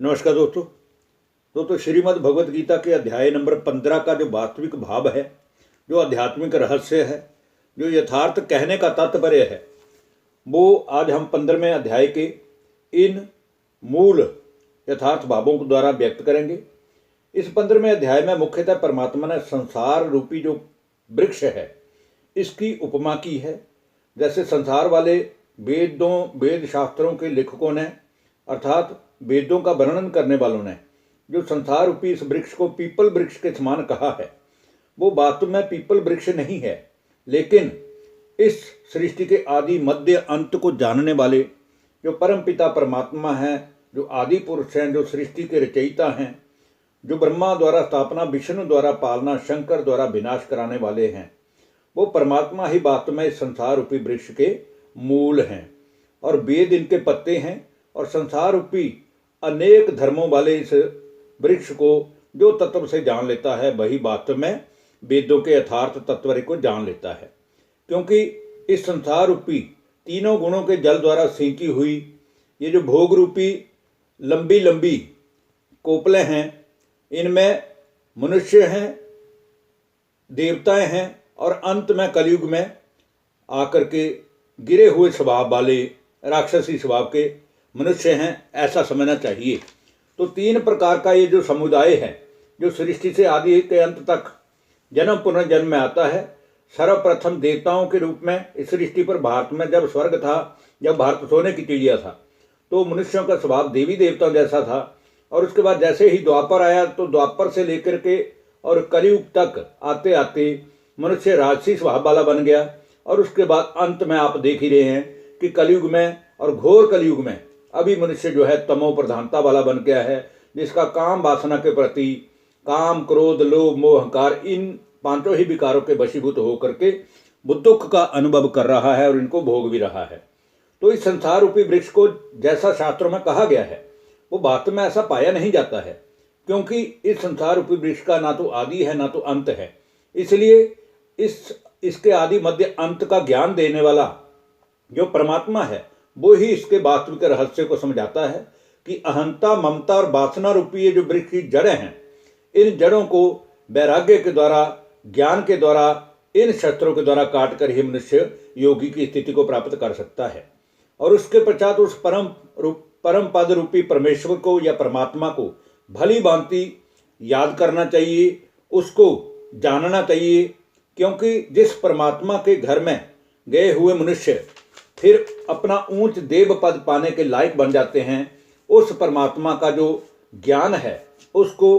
नमस्कार दोस्तों श्रीमद् भगवत गीता के अध्याय नंबर 15 का जो वास्तविक भाव है, जो आध्यात्मिक रहस्य है, जो यथार्थ कहने का तात्पर्य है, वो आज हम 15वें अध्याय के इन मूल यथार्थ भावों के द्वारा व्यक्त करेंगे। इस 15वें अध्याय में मुख्यतः परमात्मा ने संसार रूपी जो वृक्ष है इसकी उपमा की है। जैसे संसार वाले वेद शास्त्रों के लेखकों ने अर्थात वेदों का वर्णन करने वालों ने जो संसार रूपी इस वृक्ष को पीपल वृक्ष के समान कहा है, वो वास्तव में पीपल वृक्ष नहीं है, लेकिन इस सृष्टि के आदि मध्य अंत को जानने वाले जो परमपिता परमात्मा हैं, जो आदि पुरुष हैं, जो सृष्टि के रचयिता हैं, जो ब्रह्मा द्वारा स्थापना, विष्णु द्वारा पालना, शंकर द्वारा विनाश कराने वाले हैं, वो परमात्मा ही वास्तव में इस संसार रूपी वृक्ष के मूल हैं। और वेद इनके पत्ते हैं और संसार रूपी अनेक धर्मों वाले इस वृक्ष को जो तत्व से जान लेता है वही वास्तव में वेदों के यथार्थ तत्व को जान लेता है। क्योंकि इस संसार रूपी तीनों गुणों के जल द्वारा सींची हुई ये जो भोग रूपी लंबी लंबी कोपलें हैं, इनमें मनुष्य हैं, देवताएं हैं और अंत में कलयुग में आकर के गिरे हुए स्वभाव वाले राक्षसी स्वभाव के मनुष्य हैं, ऐसा समझना चाहिए। तो तीन प्रकार का ये जो समुदाय है, जो सृष्टि से आदि के अंत तक जन्म पुनर्जन्म में आता है। सर्वप्रथम देवताओं के रूप में इस सृष्टि पर भारत में जब स्वर्ग था, जब भारत सोने की चिड़िया था, तो मनुष्यों का स्वभाव देवी देवताओं जैसा था। और उसके बाद जैसे ही द्वापर आया, तो द्वापर से लेकर के और कलयुग तक आते आते मनुष्य राजसी स्वभाव वाला बन गया। और उसके बाद अंत में आप देख ही रहे हैं कि कलयुग में और घोर कलयुग में अभी मनुष्य जो है तमो प्रधानता वाला बन गया है, जिसका काम वासना के प्रति काम, क्रोध, लोभ, मोह, अहंकार, इन पांचों ही विकारों के वशीभूत होकर के वो दुख का अनुभव कर रहा है और इनको भोग भी रहा है। तो इस संसार रूपी वृक्ष को जैसा शास्त्रों में कहा गया है, वो वास्तव में ऐसा पाया नहीं जाता है, क्योंकि इस संसार रूपी वृक्ष का ना तो आदि है ना तो अंत है। इसलिए इसके आदि मध्य अंत का ज्ञान देने वाला जो परमात्मा है, वो ही इसके वास्तविक रहस्य को समझाता है कि अहंता, ममता और वासना रूपी ये जो वृक्ष की जड़ें हैं, इन जड़ों को वैराग्य के द्वारा, ज्ञान के द्वारा, इन शस्त्रों के द्वारा काट कर ही मनुष्य योगी की स्थिति को प्राप्त कर सकता है। और उसके पश्चात उस परम पद रूपी परमेश्वर को या परमात्मा को भली भांति याद करना चाहिए, उसको जानना चाहिए। क्योंकि जिस परमात्मा के घर में गए हुए मनुष्य फिर अपना ऊंच देव पद पाने के लायक बन जाते हैं, उस परमात्मा का जो ज्ञान है उसको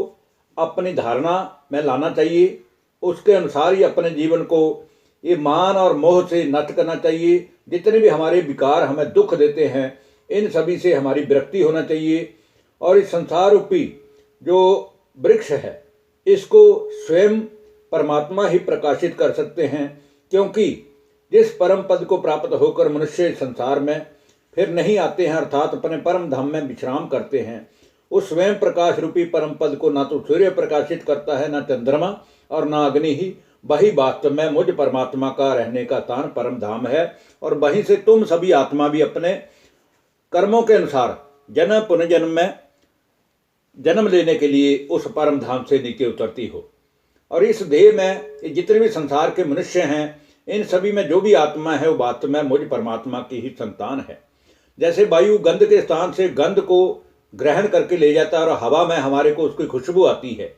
अपनी धारणा में लाना चाहिए। उसके अनुसार ही अपने जीवन को ये मान और मोह से नष्ट करना चाहिए। जितने भी हमारे विकार हमें दुख देते हैं, इन सभी से हमारी विरक्ति होना चाहिए। और इस संसार रूपी जो वृक्ष है, इसको स्वयं परमात्मा ही प्रकाशित कर सकते हैं। क्योंकि जिस परम पद को प्राप्त होकर मनुष्य संसार में फिर नहीं आते हैं, अर्थात अपने परम धाम में विश्राम करते हैं, उस स्वयं प्रकाश रूपी परम पद को ना तो सूर्य प्रकाशित करता है, ना चंद्रमा और ना अग्नि ही। वही वास्तव में मुझ परमात्मा का रहने का स्थान परम धाम है। और वहीं से तुम सभी आत्मा भी अपने कर्मों के अनुसार जन्म पुनर्जन्म में जन्म लेने के लिए उस परम धाम से नीचे उतरती हो। और इस देह में जितने भी संसार के मनुष्य हैं, इन सभी में जो भी आत्मा है वो वास्तव में मुझ परमात्मा की ही संतान है। जैसे वायु गंध के स्थान से गंध को ग्रहण करके ले जाता है और हवा में हमारे को उसकी खुशबू आती है,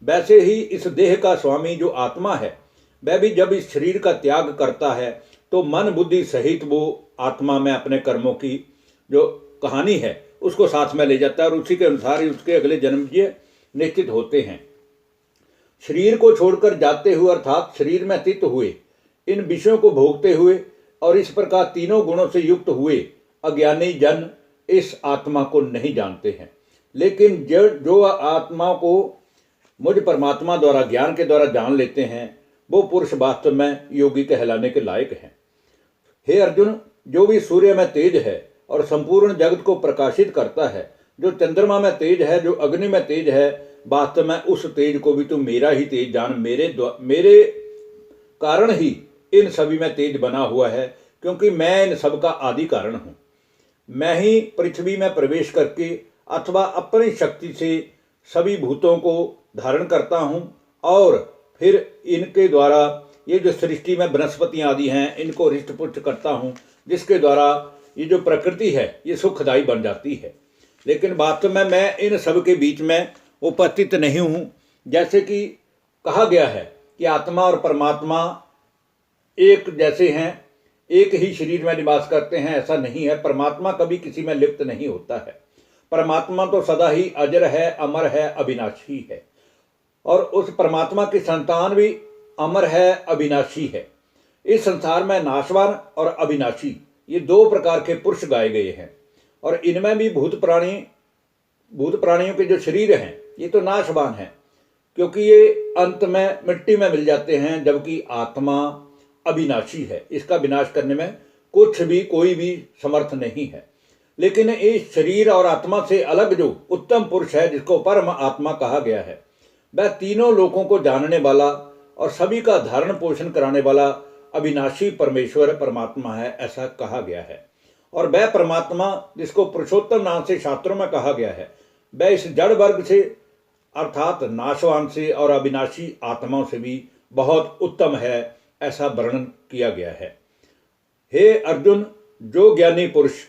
वैसे ही इस देह का स्वामी जो आत्मा है, वह भी जब इस शरीर का त्याग करता है तो मन बुद्धि सहित वो आत्मा में अपने कर्मों की जो कहानी है उसको साथ में ले जाता है और उसी के अनुसार ही उसके अगले जन्म ये निश्चित होते हैं। शरीर को छोड़कर जाते हुए अर्थात शरीर में स्थित हुए इन विषयों को भोगते हुए और इस प्रकार तीनों गुणों से युक्त हुए अज्ञानी जन इस आत्मा को नहीं जानते हैं। लेकिन जो आत्मा को मुझ परमात्मा द्वारा ज्ञान के द्वारा जान लेते हैं, वो पुरुष वास्तव में योगी कहलाने के लायक हैं। हे अर्जुन, जो भी सूर्य में तेज है और संपूर्ण जगत को प्रकाशित करता है, जो चंद्रमा में तेज है, जो अग्नि में तेज है, वास्तव में उस तेज को भी तुम मेरा ही तेज जान। मेरे कारण ही इन सभी में तेज बना हुआ है, क्योंकि मैं इन सब का आदि कारण हूँ। मैं ही पृथ्वी में प्रवेश करके अथवा अपनी शक्ति से सभी भूतों को धारण करता हूँ और फिर इनके द्वारा ये जो सृष्टि में वनस्पतियाँ आदि हैं इनको हृष्ट पुष्ट करता हूँ, जिसके द्वारा ये जो प्रकृति है ये सुखदायी बन जाती है। लेकिन वास्तव में मैं इन सब के बीच में उपस्थित नहीं हूँ। जैसे कि कहा गया है कि आत्मा और परमात्मा एक जैसे हैं, एक ही शरीर में निवास करते हैं, ऐसा नहीं है। परमात्मा कभी किसी में लिप्त नहीं होता है। परमात्मा तो सदा ही अजर है, अमर है, अविनाशी है और उस परमात्मा की संतान भी अमर है, अविनाशी है। इस संसार में नाशवान और अविनाशी ये दो प्रकार के पुरुष गाए गए हैं और इनमें भी भूत प्राणियों के जो शरीर हैं ये तो नाशवान हैं, क्योंकि ये अंत में मिट्टी में मिल जाते हैं, जबकि आत्मा अविनाशी है। इसका विनाश करने में कुछ भी कोई भी समर्थ नहीं है। लेकिन इस शरीर और आत्मा से अलग जो उत्तम पुरुष है, जिसको परम आत्मा कहा गया है, वह तीनों लोकों को जानने वाला और सभी का धारण पोषण कराने वाला अविनाशी परमेश्वर परमात्मा है, ऐसा कहा गया है। और वह परमात्मा जिसको पुरुषोत्तम नाम से शास्त्रों में कहा गया है, वह इस जड़ वर्ग से अर्थात नाशवान से और अविनाशी आत्माओं से भी बहुत उत्तम है, ऐसा वर्णन किया गया है। हे अर्जुन, जो ज्ञानी पुरुष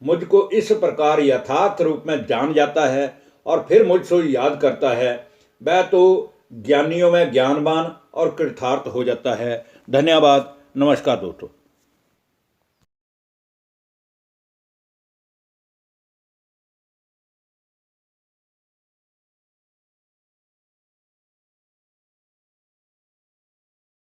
मुझको इस प्रकार यथार्थ रूप में जान जाता है और फिर मुझसे याद करता है, वह तो ज्ञानियों में ज्ञानवान और कृतार्थ हो जाता है। धन्यवाद। नमस्कार दोस्तों।